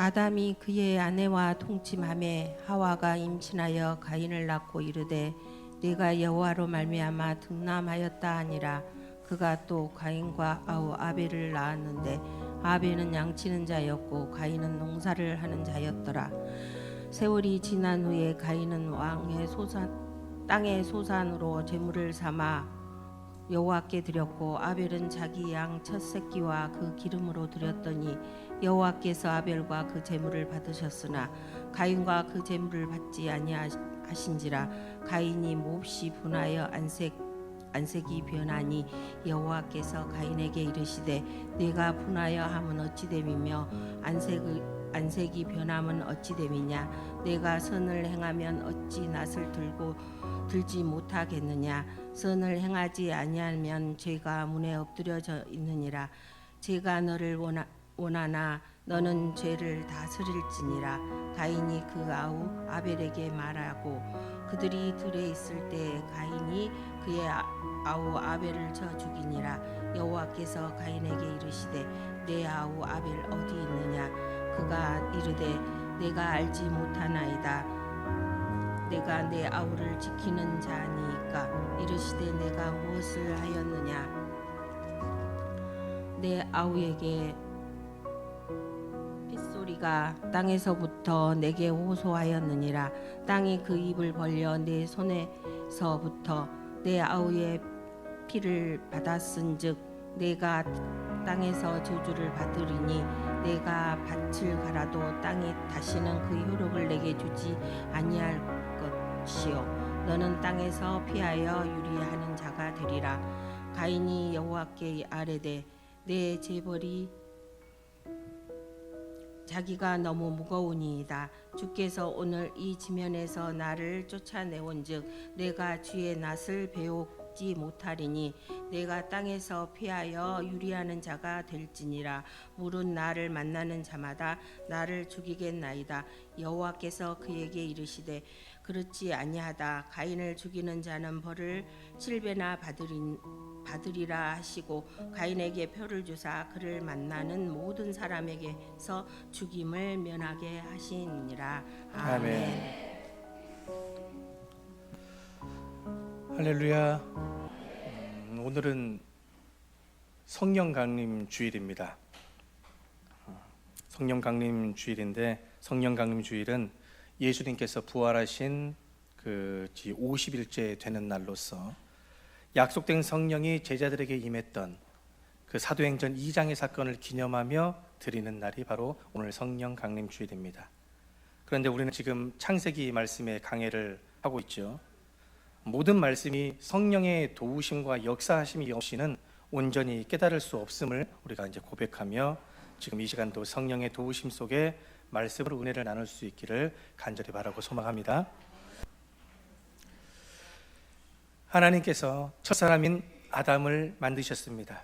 아담이 그의 아내와 통침하매 하와가 임신하여 가인을 낳고 이르되 내가 여호와로 말미암아 등남하였다 하니라. 그가 또 가인과 아우 아벨을 낳았는데 아벨은 양치는 자였고 가인은 농사를 하는 자였더라. 세월이 지난 후에 가인은 땅의 소산으로 제물을 삼아 여호와께 드렸고 아벨은 자기 양 첫 새끼와 그 기름으로 드렸더니 여호와께서 아벨과 그 제물을 받으셨으나 가인과 그 제물을 받지 아니하신지라. 가인이 몹시 분하여 안색이 변하니 여호와께서 가인에게 이르시되 내가 분하여 함은 어찌 됨이며 안색이 변함은 어찌 됨이냐. 내가 선을 행하면 어찌 낫을 들지 못하겠느냐. 선을 행하지 아니하면 죄가 문에 엎드려져 있느니라. 죄가 너를 원하나 너는 죄를 다스릴지니라. 가인이 그 아우 아벨에게 말하고 그들이 들에 있을 때 가인이 그의 아우 아벨을 쳐 죽이니라. 여호와께서 가인에게 이르시되 내 아우 아벨 어디 있느냐. 그가 이르되 내가 알지 못하나이다. 내가 내 아우를 지키는 자니까. 이르시되 내가 무엇을 하였느냐. 내 아우에게 핏소리가 땅에서부터 내게 호소하였느니라. 땅이 그 입을 벌려 내 손에서부터 내 아우의 피를 받았은즉 내가 땅에서 저주를 받으리니 내가 밭을 갈아도 땅이 다시는 그 효력을 내게 주지 아니할 것이요 너는 땅에서 피하여 유리하는 자가 되리라. 가인이 여호와께 아뢰되 내 재벌이 자기가 너무 무거우니이다. 주께서 오늘 이 지면에서 나를 쫓아내온즉 내가 주의 낯을 배우지 못하리니 내가 땅에서 피하여 유리하는 자가 될지니라. 물은 나를 만나는 자마다 나를 죽이겠나이다. 여호와께서 그에게 이르시되 그렇지 아니하다. 가인을 죽이는 자는 벌을 7배나 받으리라 하시고 가인에게 표를 주사 그를 만나는 모든 사람에게서 죽임을 면하게 하시니라. 아멘. 할렐루야. 오늘은 성령 강림 주일입니다. 성령 강림 주일인데 성령 강림 주일은 예수님께서 부활하신 그 50일째 되는 날로서 약속된 성령이 제자들에게 임했던 그 사도행전 2장의 사건을 기념하며 드리는 날이 바로 오늘 성령 강림 주일입니다. 그런데 우리는 지금 창세기 말씀의 강해를 하고 있죠. 모든 말씀이 성령의 도우심과 역사하심이 없이는 온전히 깨달을 수 없음을 우리가 이제 고백하며 지금 이 시간도 성령의 도우심 속에 말씀으로 은혜를 나눌 수 있기를 간절히 바라고 소망합니다. 하나님께서 첫사람인 아담을 만드셨습니다.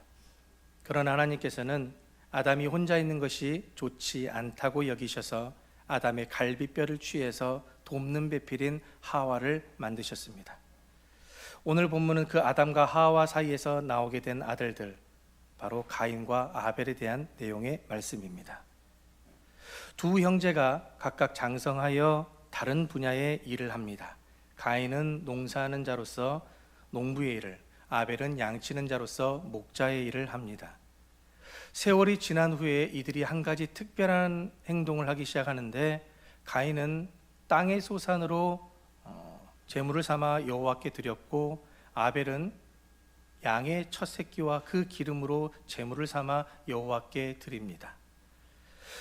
그러나 하나님께서는 아담이 혼자 있는 것이 좋지 않다고 여기셔서 아담의 갈비뼈를 취해서 돕는 배필인 하와를 만드셨습니다. 오늘 본문은 그 아담과 하와 사이에서 나오게 된 아들들, 바로 가인과 아벨에 대한 내용의 말씀입니다. 두 형제가 각각 장성하여 다른 분야의 일을 합니다. 가인은 농사하는 자로서 농부의 일을, 아벨은 양치는 자로서 목자의 일을 합니다. 세월이 지난 후에 이들이 한 가지 특별한 행동을 하기 시작하는데 가인은 땅의 소산으로 제물을 삼아 여호와께 드렸고 아벨은 양의 첫 새끼와 그 기름으로 제물을 삼아 여호와께 드립니다.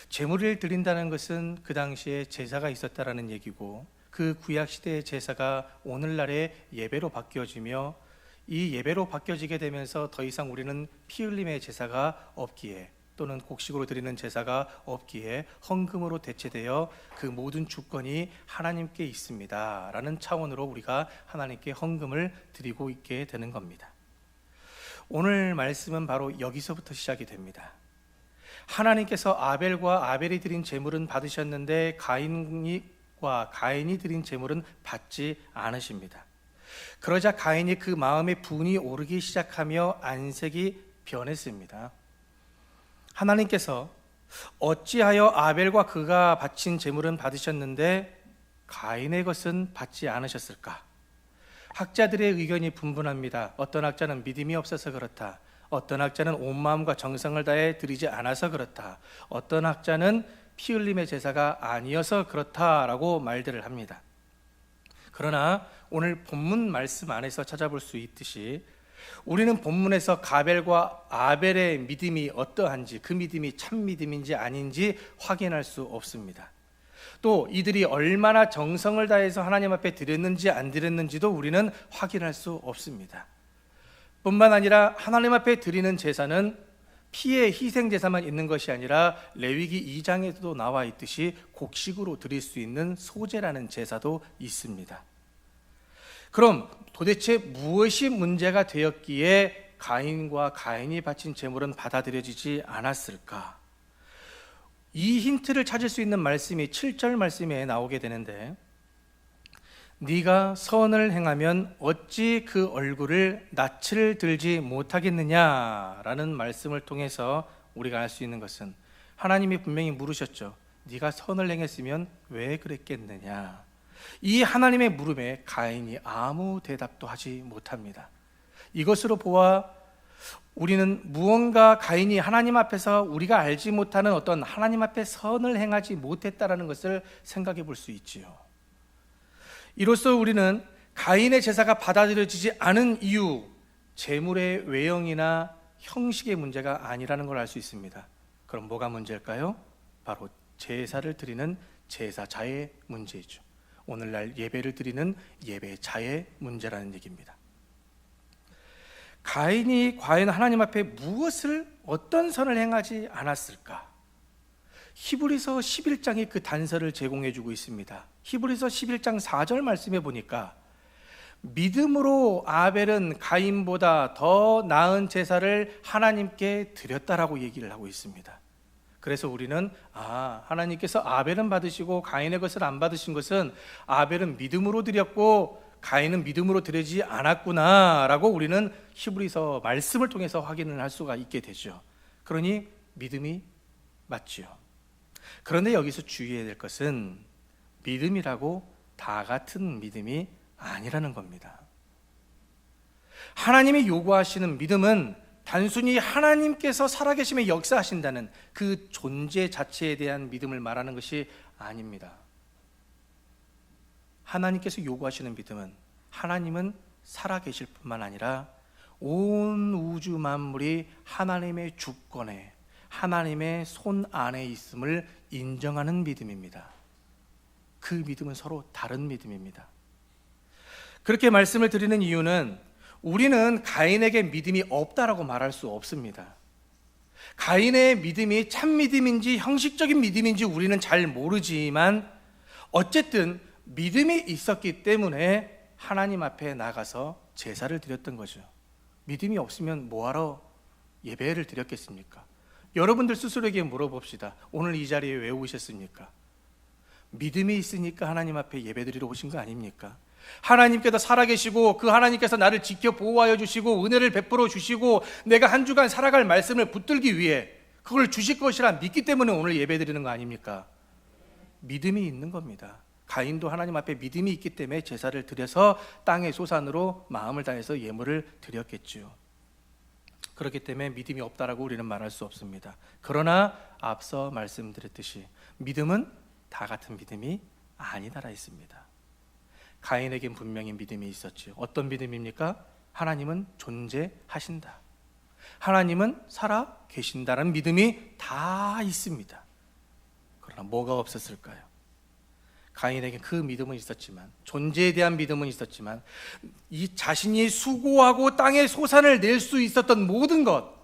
제물을 드린다는 것은 그 당시에 제사가 있었다라는 얘기고 그 구약 시대의 제사가 오늘날의 예배로 바뀌어지며 이 예배로 바뀌어지게 되면서 더 이상 우리는 피 흘림의 제사가 없기에 또는 곡식으로 드리는 제사가 없기에 헌금으로 대체되어 그 모든 주권이 하나님께 있습니다 라는 차원으로 우리가 하나님께 헌금을 드리고 있게 되는 겁니다. 오늘 말씀은 바로 여기서부터 시작이 됩니다. 하나님께서 아벨이 드린 제물은 받으셨는데 가인이 드린 제물은 받지 않으십니다. 그러자 가인이 그 마음에 분이 오르기 시작하며 안색이 변했습니다. 하나님께서 어찌하여 아벨과 그가 바친 제물은 받으셨는데 가인의 것은 받지 않으셨을까? 학자들의 의견이 분분합니다. 어떤 학자는 믿음이 없어서 그렇다. 어떤 학자는 온 마음과 정성을 다해 드리지 않아서 그렇다. 어떤 학자는 피 흘림의 제사가 아니어서 그렇다라고 말들을 합니다. 그러나 오늘 본문 말씀 안에서 찾아볼 수 있듯이 우리는 본문에서 가벨과 아벨의 믿음이 어떠한지, 그 믿음이 참 믿음인지 아닌지 확인할 수 없습니다. 또 이들이 얼마나 정성을 다해서 하나님 앞에 드렸는지 안 드렸는지도 우리는 확인할 수 없습니다. 뿐만 아니라 하나님 앞에 드리는 제사는 피의 희생 제사만 있는 것이 아니라 레위기 2장에도 나와 있듯이 곡식으로 드릴 수 있는 소제라는 제사도 있습니다. 그럼 도대체 무엇이 문제가 되었기에 가인과 가인이 바친 제물은 받아들여지지 않았을까? 이 힌트를 찾을 수 있는 말씀이 7절 말씀에 나오게 되는데, 네가 선을 행하면 어찌 그 얼굴을 낯을 들지 못하겠느냐라는 말씀을 통해서 우리가 알 수 있는 것은, 하나님이 분명히 물으셨죠. 네가 선을 행했으면 왜 그랬겠느냐. 이 하나님의 물음에 가인이 아무 대답도 하지 못합니다. 이것으로 보아 우리는 무언가 가인이 하나님 앞에서 우리가 알지 못하는 어떤 하나님 앞에 선을 행하지 못했다라는 것을 생각해 볼 수 있지요. 이로써 우리는 가인의 제사가 받아들여지지 않은 이유, 제물의 외형이나 형식의 문제가 아니라는 걸 알 수 있습니다. 그럼 뭐가 문제일까요? 바로 제사를 드리는 제사자의 문제이죠. 오늘날 예배를 드리는 예배자의 문제라는 얘기입니다. 가인이 과연 하나님 앞에 무엇을, 어떤 선을 행하지 않았을까? 히브리서 11장이 그 단서를 제공해 주고 있습니다. 히브리서 11장 4절 말씀에 보니까 믿음으로 아벨은 가인보다 더 나은 제사를 하나님께 드렸다라고 얘기를 하고 있습니다. 그래서 우리는 하나님께서 아벨은 받으시고 가인의 것을 안 받으신 것은 아벨은 믿음으로 드렸고 가인은 믿음으로 드리지 않았구나 라고 우리는 히브리서 말씀을 통해서 확인을 할 수가 있게 되죠. 그러니 믿음이 맞지요. 그런데 여기서 주의해야 될 것은 믿음이라고 다 같은 믿음이 아니라는 겁니다. 하나님이 요구하시는 믿음은 단순히 하나님께서 살아계심에 역사하신다는 그 존재 자체에 대한 믿음을 말하는 것이 아닙니다. 하나님께서 요구하시는 믿음은 하나님은 살아계실 뿐만 아니라 온 우주 만물이 하나님의 주권에, 하나님의 손 안에 있음을 인정하는 믿음입니다. 그 믿음은 서로 다른 믿음입니다. 그렇게 말씀을 드리는 이유는 우리는 가인에게 믿음이 없다라고 말할 수 없습니다. 가인의 믿음이 참 믿음인지 형식적인 믿음인지 우리는 잘 모르지만 어쨌든 믿음이 있었기 때문에 하나님 앞에 나가서 제사를 드렸던 거죠. 믿음이 없으면 뭐하러 예배를 드렸겠습니까? 여러분들 스스로에게 물어봅시다. 오늘 이 자리에 왜 오셨습니까? 믿음이 있으니까 하나님 앞에 예배 드리러 오신 거 아닙니까? 하나님께서 살아계시고 그 하나님께서 나를 지켜 보호하여 주시고 은혜를 베풀어 주시고 내가 한 주간 살아갈 말씀을 붙들기 위해 그걸 주실 것이라 믿기 때문에 오늘 예배 드리는 거 아닙니까? 믿음이 있는 겁니다. 가인도 하나님 앞에 믿음이 있기 때문에 제사를 드려서 땅의 소산으로 마음을 다해서 예물을 드렸겠지요. 그렇기 때문에 믿음이 없다라고 우리는 말할 수 없습니다. 그러나 앞서 말씀드렸듯이 믿음은 다 같은 믿음이 아니다라 있습니다. 가인에겐 분명히 믿음이 있었지요. 어떤 믿음입니까? 하나님은 존재하신다, 하나님은 살아 계신다는 믿음이 다 있습니다. 그러나 뭐가 없었을까요? 가인에게 그 믿음은 있었지만, 존재에 대한 믿음은 있었지만, 이 자신이 수고하고 땅의 소산을 낼 수 있었던 모든 것,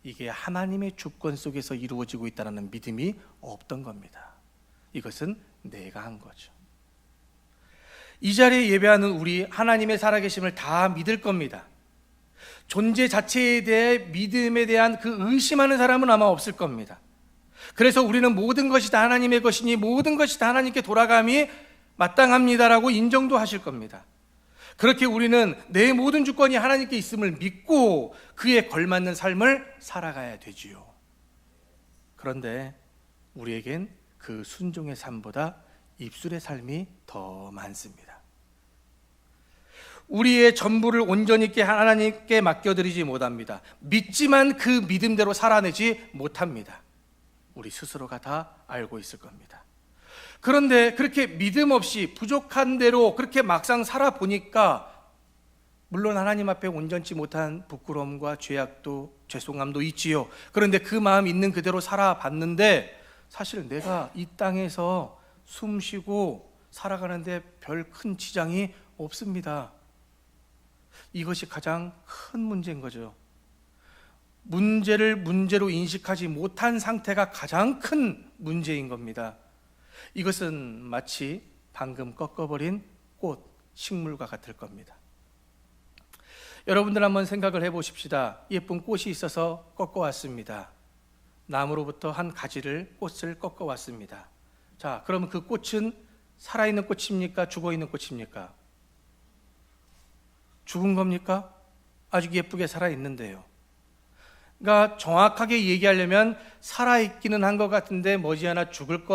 이게 하나님의 주권 속에서 이루어지고 있다는 믿음이 없던 겁니다. 이것은 내가 한 거죠. 이 자리에 예배하는 우리 하나님의 살아계심을 다 믿을 겁니다. 존재 자체에 대해 믿음에 대한 그 의심하는 사람은 아마 없을 겁니다. 그래서 우리는 모든 것이 다 하나님의 것이니 모든 것이 다 하나님께 돌아감이 마땅합니다라고 인정도 하실 겁니다. 그렇게 우리는 내 모든 주권이 하나님께 있음을 믿고 그에 걸맞는 삶을 살아가야 되지요. 그런데 우리에겐 그 순종의 삶보다 입술의 삶이 더 많습니다. 우리의 전부를 온전히 하나님께 맡겨드리지 못합니다. 믿지만 그 믿음대로 살아내지 못합니다. 우리 스스로가 다 알고 있을 겁니다. 그런데 그렇게 믿음 없이 부족한 대로 그렇게 막상 살아보니까 물론 하나님 앞에 온전치 못한 부끄러움과 죄악도 죄송함도 있지요. 그런데 그 마음 있는 그대로 살아봤는데 사실 내가 이 땅에서 숨 쉬고 살아가는데 별 큰 지장이 없습니다. 이것이 가장 큰 문제인 거죠. 문제를 문제로 인식하지 못한 상태가 가장 큰 문제인 겁니다. 이것은 마치 방금 꺾어버린 꽃, 식물과 같을 겁니다. 여러분들 한번 생각을 해보십시다. 예쁜 꽃이 있어서 꺾어왔습니다. 나무로부터 한 가지를 꽃을 꺾어왔습니다. 자, 그러면 그 꽃은 살아있는 꽃입니까? 죽어있는 꽃입니까? 죽은 겁니까? 아직 예쁘게 살아있는데요. 그러니까 정확하게 얘기하려면 살아있기는 한 것 같은데 머지않아 죽을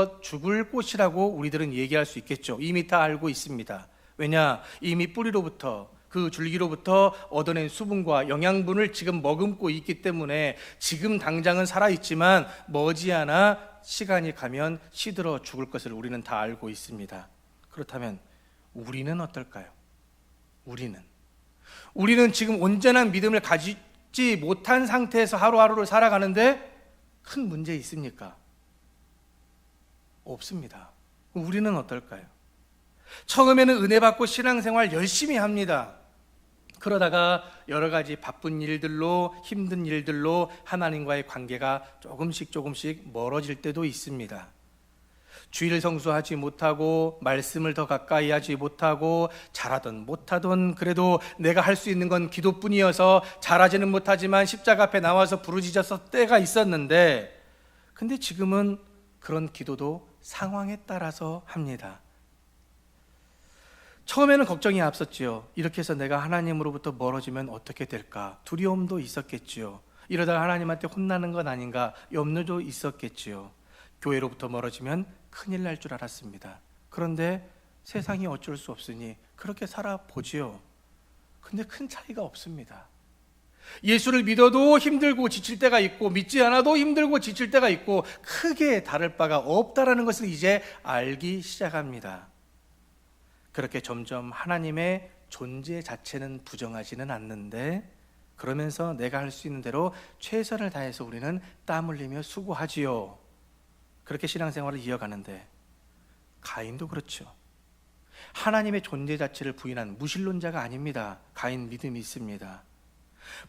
꽃이라고 우리들은 얘기할 수 있겠죠. 이미 다 알고 있습니다. 왜냐? 이미 뿌리로부터 그 줄기로부터 얻어낸 수분과 영양분을 지금 머금고 있기 때문에 지금 당장은 살아있지만 머지않아 시간이 가면 시들어 죽을 것을 우리는 다 알고 있습니다. 그렇다면 우리는 어떨까요? 우리는 지금 온전한 믿음을 가지지 못한 상태에서 하루하루를 살아가는데 큰 문제 있습니까? 없습니다. 우리는 어떨까요? 처음에는 은혜 받고 신앙생활 열심히 합니다. 그러다가 여러 가지 바쁜 일들로 힘든 일들로 하나님과의 관계가 조금씩 멀어질 때도 있습니다. 주일 성수하지 못하고 말씀을 더 가까이 하지 못하고 잘하든 못하든 그래도 내가 할 수 있는 건 기도뿐이어서 잘하지는 못하지만 십자가 앞에 나와서 부르짖어서 때가 있었는데 근데 지금은 그런 기도도 상황에 따라서 합니다. 처음에는 걱정이 앞섰지요. 이렇게 해서 내가 하나님으로부터 멀어지면 어떻게 될까? 두려움도 있었겠지요. 이러다가 하나님한테 혼나는 건 아닌가? 염려도 있었겠지요. 교회로부터 멀어지면 큰일 날 줄 알았습니다. 그런데 세상이 어쩔 수 없으니 그렇게 살아보지요. 근데 큰 차이가 없습니다. 예수를 믿어도 힘들고 지칠 때가 있고 믿지 않아도 힘들고 지칠 때가 있고 크게 다를 바가 없다라는 것을 이제 알기 시작합니다. 그렇게 점점 하나님의 존재 자체는 부정하지는 않는데 그러면서 내가 할 수 있는 대로 최선을 다해서 우리는 땀 흘리며 수고하지요. 그렇게 신앙생활을 이어가는데 가인도 그렇죠. 하나님의 존재 자체를 부인한 무신론자가 아닙니다. 가인 믿음이 있습니다.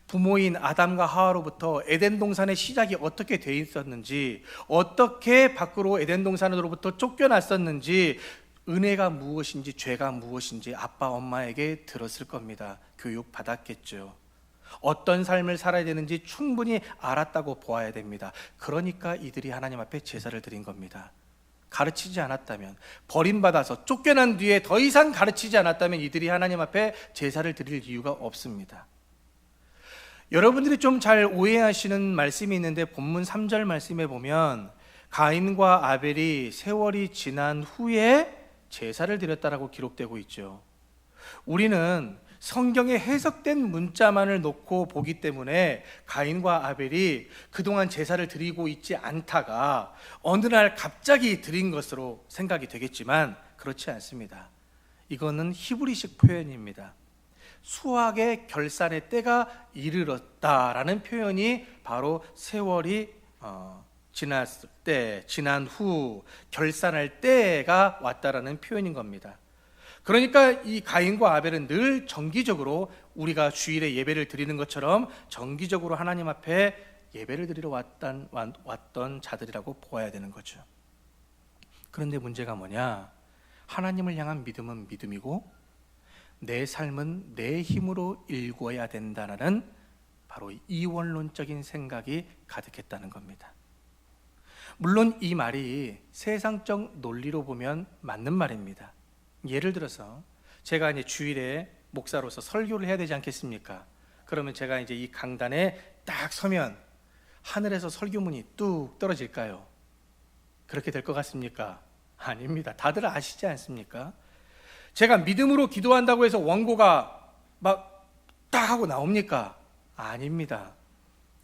부모인 아담과 하와로부터 에덴 동산의 시작이 어떻게 돼 있었는지, 어떻게 밖으로 에덴 동산으로부터 쫓겨났었는지, 은혜가 무엇인지 죄가 무엇인지 아빠 엄마에게 들었을 겁니다. 교육 받았겠죠. 어떤 삶을 살아야 되는지 충분히 알았다고 보아야 됩니다. 그러니까 이들이 하나님 앞에 제사를 드린 겁니다. 가르치지 않았다면, 버림받아서 쫓겨난 뒤에 더 이상 가르치지 않았다면 이들이 하나님 앞에 제사를 드릴 이유가 없습니다. 여러분들이 좀 잘 오해하시는 말씀이 있는데 본문 3절 말씀에 보면 가인과 아벨이 세월이 지난 후에 제사를 드렸다라고 기록되고 있죠. 우리는 성경에 해석된 문자만을 놓고 보기 때문에 가인과 아벨이 그동안 제사를 드리고 있지 않다가 어느 날 갑자기 드린 것으로 생각이 되겠지만 그렇지 않습니다. 이거는 히브리식 표현입니다. 수확의 결산의 때가 이르렀다라는 표현이 바로 세월이 지났을 때, 지난 후 결산할 때가 왔다라는 표현인 겁니다. 그러니까 이 가인과 아벨은 늘 정기적으로 우리가 주일에 예배를 드리는 것처럼 정기적으로 하나님 앞에 예배를 드리러 왔던 자들이라고 보아야 되는 거죠. 그런데 문제가 뭐냐? 하나님을 향한 믿음은 믿음이고 내 삶은 내 힘으로 일궈야 된다는 바로 이원론적인 생각이 가득했다는 겁니다. 물론 이 말이 세상적 논리로 보면 맞는 말입니다. 예를 들어서 제가 이제 주일에 목사로서 설교를 해야 되지 않겠습니까? 그러면 제가 이제 이 강단에 딱 서면 하늘에서 설교문이 뚝 떨어질까요? 그렇게 될 것 같습니까? 아닙니다. 다들 아시지 않습니까? 제가 믿음으로 기도한다고 해서 원고가 막 딱 하고 나옵니까? 아닙니다.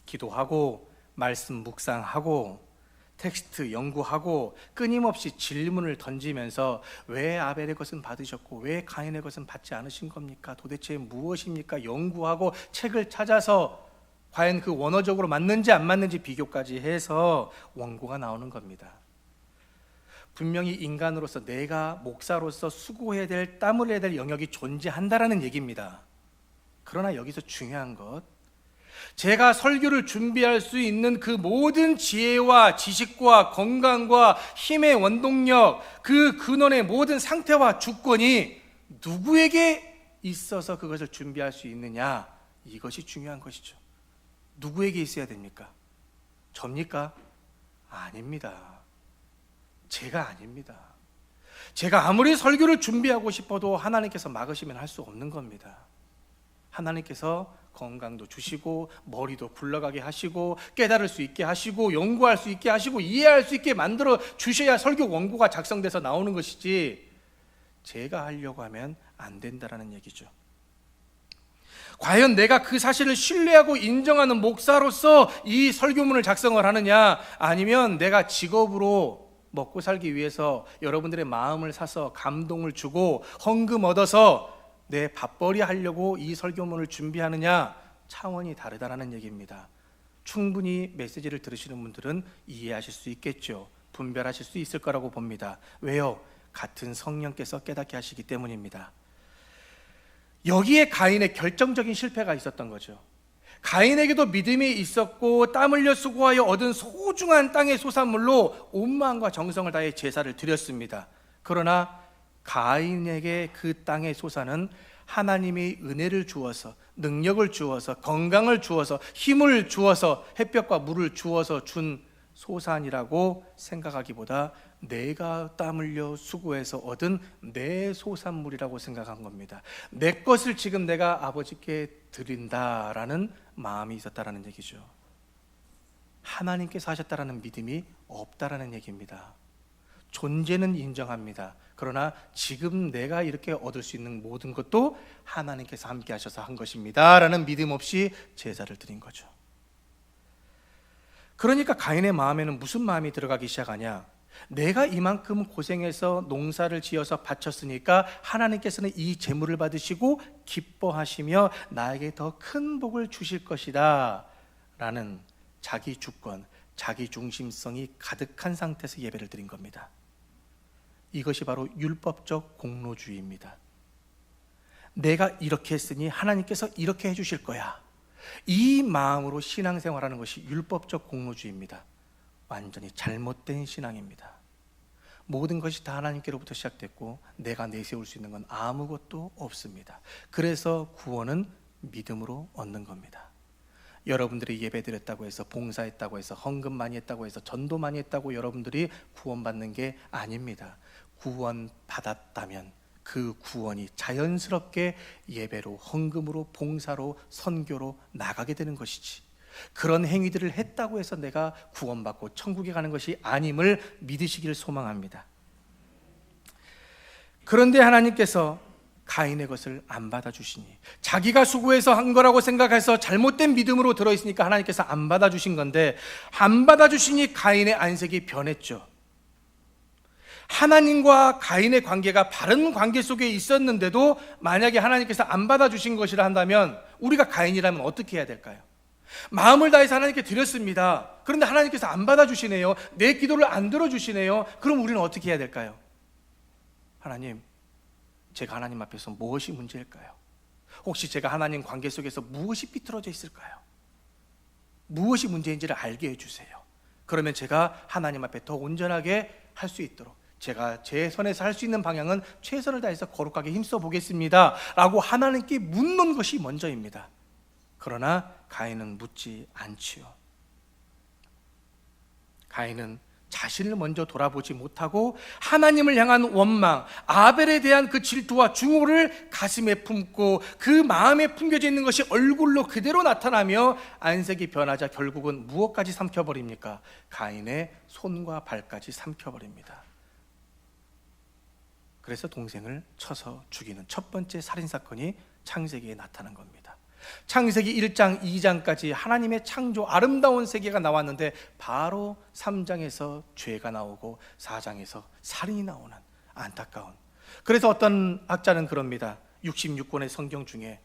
기도하고 말씀 묵상하고 텍스트 연구하고 끊임없이 질문을 던지면서 왜 아벨의 것은 받으셨고 왜 가인의 것은 받지 않으신 겁니까? 도대체 무엇입니까? 연구하고 책을 찾아서 과연 그 원어적으로 맞는지 안 맞는지 비교까지 해서 원고가 나오는 겁니다. 분명히 인간으로서 내가 목사로서 수고해야 될, 땀을 흘려야 될 영역이 존재한다라는 얘기입니다. 그러나 여기서 중요한 것, 제가 설교를 준비할 수 있는 그 모든 지혜와 지식과 건강과 힘의 원동력, 그 근원의 모든 상태와 주권이 누구에게 있어서 그것을 준비할 수 있느냐, 이것이 중요한 것이죠. 누구에게 있어야 됩니까? 접니까? 아닙니다. 제가 아닙니다. 제가 아무리 설교를 준비하고 싶어도 하나님께서 막으시면 할 수 없는 겁니다. 하나님께서 건강도 주시고 머리도 굴러가게 하시고 깨달을 수 있게 하시고 연구할 수 있게 하시고 이해할 수 있게 만들어 주셔야 설교 원고가 작성돼서 나오는 것이지 제가 하려고 하면 안 된다라는 얘기죠. 과연 내가 그 사실을 신뢰하고 인정하는 목사로서 이 설교문을 작성을 하느냐, 아니면 내가 직업으로 먹고 살기 위해서 여러분들의 마음을 사서 감동을 주고 헌금 얻어서 내 밥벌이 하려고 이 설교문을 준비하느냐, 차원이 다르다는 얘기입니다. 충분히 메시지를 들으시는 분들은 이해하실 수 있겠죠. 분별하실 수 있을 거라고 봅니다. 왜요? 같은 성령께서 깨닫게 하시기 때문입니다. 여기에 가인의 결정적인 실패가 있었던 거죠. 가인에게도 믿음이 있었고 땀 흘려 수고하여 얻은 소중한 땅의 소산물로 온 마음과 정성을 다해 제사를 드렸습니다. 그러나 가인에게 그 땅의 소산은 하나님이 은혜를 주어서, 능력을 주어서, 건강을 주어서, 힘을 주어서, 햇볕과 물을 주어서 준 소산이라고 생각하기보다 내가 땀 흘려 수고해서 얻은 내 소산물이라고 생각한 겁니다. 내 것을 지금 내가 아버지께 드린다라는 마음이 있었다라는 얘기죠. 하나님께서 하셨다라는 믿음이 없다라는 얘기입니다. 존재는 인정합니다. 그러나 지금 내가 이렇게 얻을 수 있는 모든 것도 하나님께서 함께 하셔서 한 것입니다 라는 믿음 없이 제사를 드린 거죠. 그러니까 가인의 마음에는 무슨 마음이 들어가기 시작하냐, 내가 이만큼 고생해서 농사를 지어서 바쳤으니까 하나님께서는 이 재물을 받으시고 기뻐하시며 나에게 더 큰 복을 주실 것이다 라는 자기 주권, 자기 중심성이 가득한 상태에서 예배를 드린 겁니다. 이것이 바로 율법적 공로주의입니다. 내가 이렇게 했으니 하나님께서 이렇게 해주실 거야, 이 마음으로 신앙생활하는 것이 율법적 공로주의입니다. 완전히 잘못된 신앙입니다. 모든 것이 다 하나님께로부터 시작됐고 내가 내세울 수 있는 건 아무것도 없습니다. 그래서 구원은 믿음으로 얻는 겁니다. 여러분들이 예배드렸다고 해서, 봉사했다고 해서, 헌금 많이 했다고 해서, 전도 많이 했다고 여러분들이 구원받는 게 아닙니다. 구원받았다면 그 구원이 자연스럽게 예배로, 헌금으로, 봉사로, 선교로 나가게 되는 것이지, 그런 행위들을 했다고 해서 내가 구원받고 천국에 가는 것이 아님을 믿으시길 소망합니다. 그런데 하나님께서 가인의 것을 안 받아주시니, 자기가 수고해서 한 거라고 생각해서 잘못된 믿음으로 들어있으니까 하나님께서 안 받아주신 건데, 안 받아주시니 가인의 안색이 변했죠. 하나님과 가인의 관계가 바른 관계 속에 있었는데도 만약에 하나님께서 안 받아주신 것이라 한다면 우리가 가인이라면 어떻게 해야 될까요? 마음을 다해서 하나님께 드렸습니다. 그런데 하나님께서 안 받아주시네요. 내 기도를 안 들어주시네요. 그럼 우리는 어떻게 해야 될까요? 하나님, 제가 하나님 앞에서 무엇이 문제일까요? 혹시 제가 하나님 관계 속에서 무엇이 삐뚤어져 있을까요? 무엇이 문제인지를 알게 해주세요. 그러면 제가 하나님 앞에 더 온전하게 할 수 있도록, 제가 제 선에서 할 수 있는 방향은 최선을 다해서 거룩하게 힘써 보겠습니다 라고 하나님께 묻는 것이 먼저입니다. 그러나 가인은 묻지 않지요. 가인은 자신을 먼저 돌아보지 못하고 하나님을 향한 원망, 아벨에 대한 그 질투와 증오를 가슴에 품고 그 마음에 품겨져 있는 것이 얼굴로 그대로 나타나며 안색이 변하자 결국은 무엇까지 삼켜버립니까? 가인의 손과 발까지 삼켜버립니다. 그래서 동생을 쳐서 죽이는 첫 번째 살인사건이 창세기에 나타난 겁니다. 창세기 1장, 2장까지 하나님의 창조 아름다운 세계가 나왔는데 바로 3장에서 죄가 나오고 4장에서 살인이 나오는 안타까운. 그래서 어떤 학자는 그럽니다. 66권의 성경 중에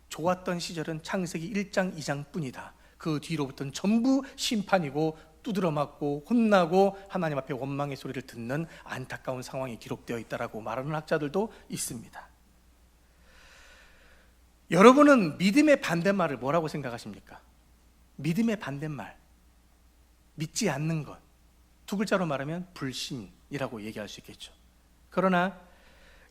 좋았던 시절은 창세기 1장, 2장뿐이다. 그 뒤로부터는 전부 심판이고 두드러 맞고 혼나고 하나님 앞에 원망의 소리를 듣는 안타까운 상황이 기록되어 있다라고 말하는 학자들도 있습니다. 여러분은 믿음의 반대말을 뭐라고 생각하십니까? 믿음의 반대말, 믿지 않는 것, 두 글자로 말하면 불신이라고 얘기할 수 있겠죠. 그러나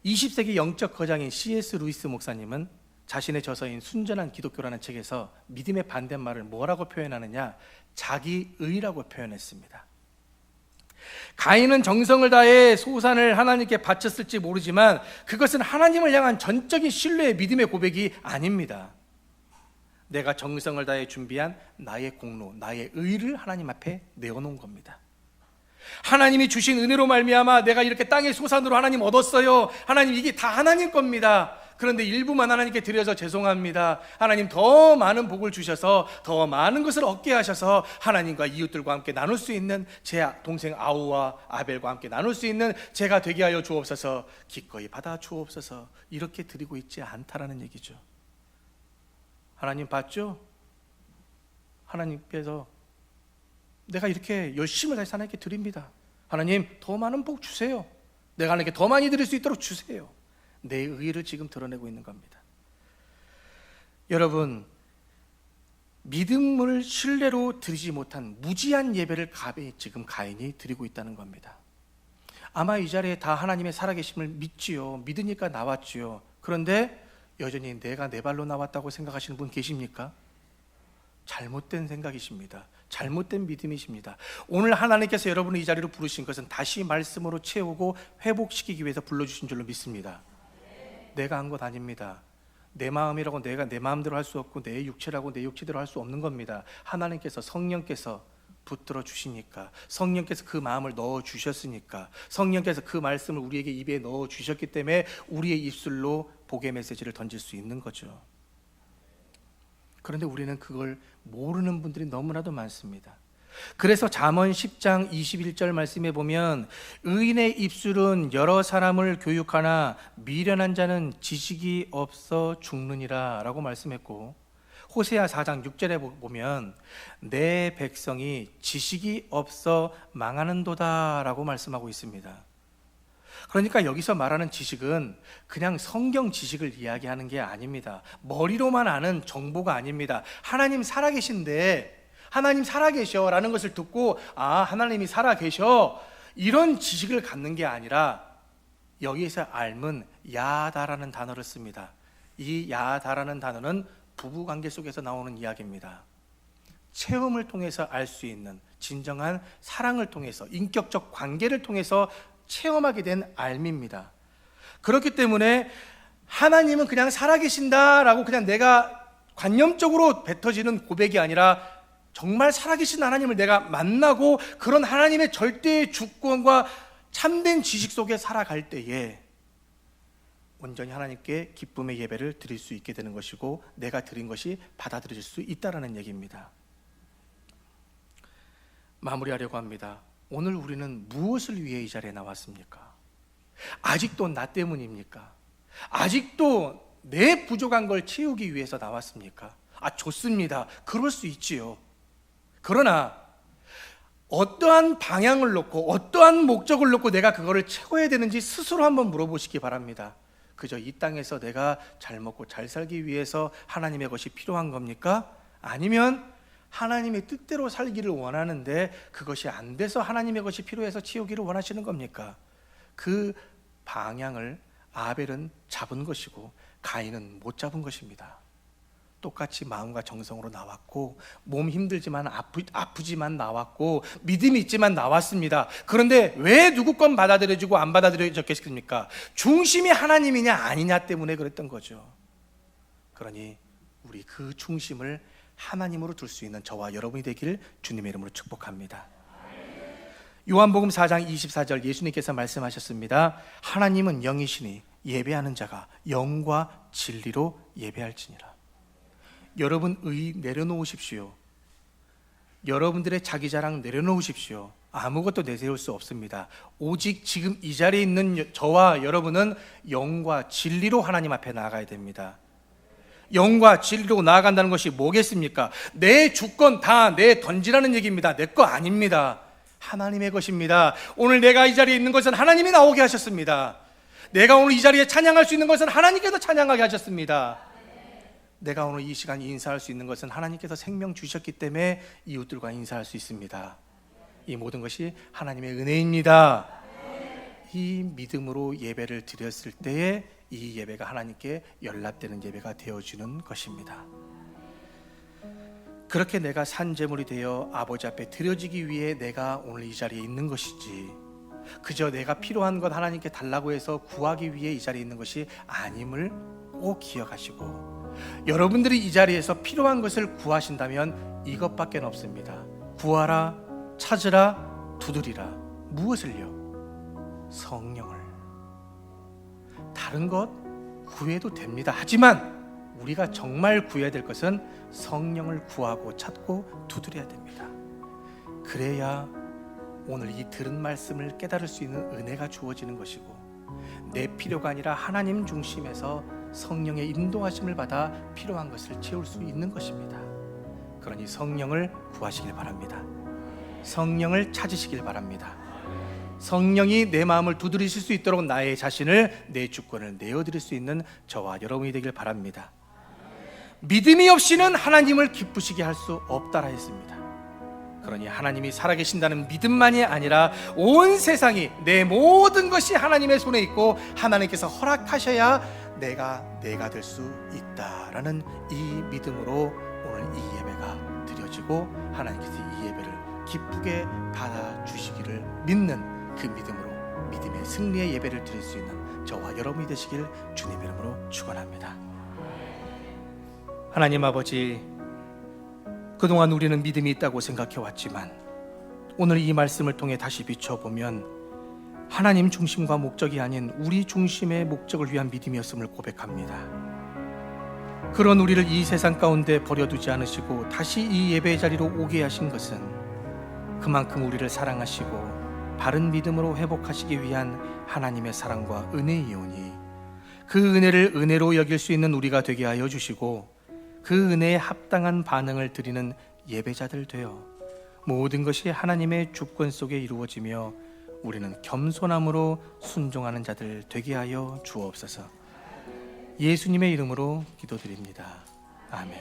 20세기 영적 거장인 C.S. 루이스 목사님은 자신의 저서인 순전한 기독교라는 책에서 믿음의 반대말을 뭐라고 표현하느냐? 자기의라고 표현했습니다. 가인은 정성을 다해 소산을 하나님께 바쳤을지 모르지만 그것은 하나님을 향한 전적인 신뢰의 믿음의 고백이 아닙니다. 내가 정성을 다해 준비한 나의 공로, 나의 의를 하나님 앞에 내어놓은 겁니다. 하나님이 주신 은혜로 말미암아 내가 이렇게 땅의 소산으로 하나님 얻었어요. 하나님 이게 다 하나님 겁니다. 그런데 일부만 하나님께 드려서 죄송합니다. 하나님 더 많은 복을 주셔서 더 많은 것을 얻게 하셔서 하나님과 이웃들과 함께 나눌 수 있는 제 동생 아우와 아벨과 함께 나눌 수 있는 제가 되게 하여 주옵소서, 기꺼이 받아 주옵소서, 이렇게 드리고 있지 않다라는 얘기죠. 하나님 봤죠? 하나님께서 내가 이렇게 열심을 다해서 하나님께 드립니다. 하나님 더 많은 복 주세요. 내가 하나님께 더 많이 드릴 수 있도록 주세요. 내 의의를 지금 드러내고 있는 겁니다. 여러분, 믿음을 신뢰로 드리지 못한 무지한 예배를 지금 가인이 드리고 있다는 겁니다. 아마 이 자리에 다 하나님의 살아계심을 믿지요. 믿으니까 나왔지요. 그런데 여전히 내가 내 발로 나왔다고 생각하시는 분 계십니까? 잘못된 생각이십니다. 잘못된 믿음이십니다. 오늘 하나님께서 여러분을 이 자리로 부르신 것은 다시 말씀으로 채우고 회복시키기 위해서 불러주신 줄로 믿습니다. 내가 한 것 아닙니다. 내 마음이라고 내가 내 마음대로 할 수 없고 내 육체라고 내 육체대로 할 수 없는 겁니다. 하나님께서 성령께서 붙들어 주시니까, 성령께서 그 마음을 넣어 주셨으니까, 성령께서 그 말씀을 우리에게 입에 넣어 주셨기 때문에 우리의 입술로 복의 메시지를 던질 수 있는 거죠. 그런데 우리는 그걸 모르는 분들이 너무나도 많습니다. 그래서 잠언 10장 21절 말씀에 보면 의인의 입술은 여러 사람을 교육하나 미련한 자는 지식이 없어 죽느니라 라고 말씀했고, 호세아 4장 6절에 보면 내 백성이 지식이 없어 망하는도다 라고 말씀하고 있습니다. 그러니까 여기서 말하는 지식은 그냥 성경 지식을 이야기하는 게 아닙니다. 머리로만 아는 정보가 아닙니다. 하나님 살아계신데, 하나님 살아계셔 라는 것을 듣고 아 하나님이 살아계셔 이런 지식을 갖는 게 아니라 여기에서 알면 야다라는 단어를 씁니다. 이 야다라는 단어는 부부관계 속에서 나오는 이야기입니다. 체험을 통해서 알 수 있는 진정한 사랑을 통해서, 인격적 관계를 통해서 체험하게 된 알미입니다. 그렇기 때문에 하나님은 그냥 살아계신다라고 그냥 내가 관념적으로 뱉어지는 고백이 아니라 정말 살아계신 하나님을 내가 만나고 그런 하나님의 절대의 주권과 참된 지식 속에 살아갈 때에 온전히 하나님께 기쁨의 예배를 드릴 수 있게 되는 것이고 내가 드린 것이 받아들여질 수 있다는 얘기입니다. 마무리하려고 합니다. 오늘 우리는 무엇을 위해 이 자리에 나왔습니까? 아직도 나 때문입니까? 아직도 내 부족한 걸 채우기 위해서 나왔습니까? 좋습니다. 그럴 수 있지요. 그러나 어떠한 방향을 놓고 어떠한 목적을 놓고 내가 그거를 채워야 되는지 스스로 한번 물어보시기 바랍니다. 그저 이 땅에서 내가 잘 먹고 잘 살기 위해서 하나님의 것이 필요한 겁니까? 아니면 하나님의 뜻대로 살기를 원하는데 그것이 안 돼서 하나님의 것이 필요해서 채우기를 원하시는 겁니까? 그 방향을 아벨은 잡은 것이고 가인은 못 잡은 것입니다. 똑같이 마음과 정성으로 나왔고 몸 힘들지만 아프지만 나왔고 믿음이 있지만 나왔습니다. 그런데 왜 누구 건 받아들여지고 안 받아들여졌겠습니까? 중심이 하나님이냐 아니냐 때문에 그랬던 거죠. 그러니 우리 그 중심을 하나님으로 둘 수 있는 저와 여러분이 되길 주님의 이름으로 축복합니다. 요한복음 4장 24절 예수님께서 말씀하셨습니다. 하나님은 영이시니 예배하는 자가 영과 진리로 예배할지니라. 여러분 의 내려놓으십시오. 여러분들의 자기 자랑 내려놓으십시오. 아무것도 내세울 수 없습니다. 오직 지금 이 자리에 있는 저와 여러분은 영과 진리로 하나님 앞에 나아가야 됩니다. 영과 진리로 나아간다는 것이 뭐겠습니까? 내 주권 다 내 던지라는 얘기입니다. 내 거 아닙니다. 하나님의 것입니다. 오늘 내가 이 자리에 있는 것은 하나님이 나오게 하셨습니다. 내가 오늘 이 자리에 찬양할 수 있는 것은 하나님께서 찬양하게 하셨습니다. 내가 오늘 이 시간 인사할 수 있는 것은 하나님께서 생명 주셨기 때문에 이웃들과 인사할 수 있습니다. 이 모든 것이 하나님의 은혜입니다. 이 믿음으로 예배를 드렸을 때에 이 예배가 하나님께 연락되는 예배가 되어주는 것입니다. 그렇게 내가 산제물이 되어 아버지 앞에 드려지기 위해 내가 오늘 이 자리에 있는 것이지, 그저 내가 필요한 것 하나님께 달라고 해서 구하기 위해 이 자리에 있는 것이 아님을 꼭 기억하시고, 여러분들이 이 자리에서 필요한 것을 구하신다면 이것밖에 없습니다. 구하라, 찾으라, 두드리라. 무엇을요? 성령을. 다른 것 구해도 됩니다. 하지만 우리가 정말 구해야 될 것은 성령을 구하고 찾고 두드려야 됩니다. 그래야 오늘 이 들은 말씀을 깨달을 수 있는 은혜가 주어지는 것이고, 내 필요가 아니라 하나님 중심에서 성령의 인도하심을 받아 필요한 것을 채울 수 있는 것입니다. 그러니 성령을 구하시길 바랍니다. 성령을 찾으시길 바랍니다. 성령이 내 마음을 두드리실 수 있도록 나의 자신을, 내 주권을 내어드릴 수 있는 저와 여러분이 되길 바랍니다. 믿음이 없이는 하나님을 기쁘시게 할 수 없다라 했습니다. 그러니 하나님이 살아계신다는 믿음만이 아니라 온 세상이, 내 모든 것이 하나님의 손에 있고 하나님께서 허락하셔야 내가 될 수 있다라는 이 믿음으로 오늘 이 예배가 드려지고 하나님께서 이 예배를 기쁘게 받아주시기를 믿는 그 믿음으로 믿음의 승리의 예배를 드릴 수 있는 저와 여러분이 되시길 주님의 이름으로 축원합니다. 하나님 아버지, 그동안 우리는 믿음이 있다고 생각해 왔지만 오늘 이 말씀을 통해 다시 비춰보면 하나님 중심과 목적이 아닌 우리 중심의 목적을 위한 믿음이었음을 고백합니다. 그런 우리를 이 세상 가운데 버려두지 않으시고 다시 이 예배의 자리로 오게 하신 것은 그만큼 우리를 사랑하시고 바른 믿음으로 회복하시기 위한 하나님의 사랑과 은혜이오니, 그 은혜를 은혜로 여길 수 있는 우리가 되게 하여 주시고 그 은혜에 합당한 반응을 드리는 예배자들 되어 모든 것이 하나님의 주권 속에 이루어지며 우리는 겸손함으로 순종하는 자들 되게 하여 주옵소서. 예수님의 이름으로 기도드립니다. 아멘.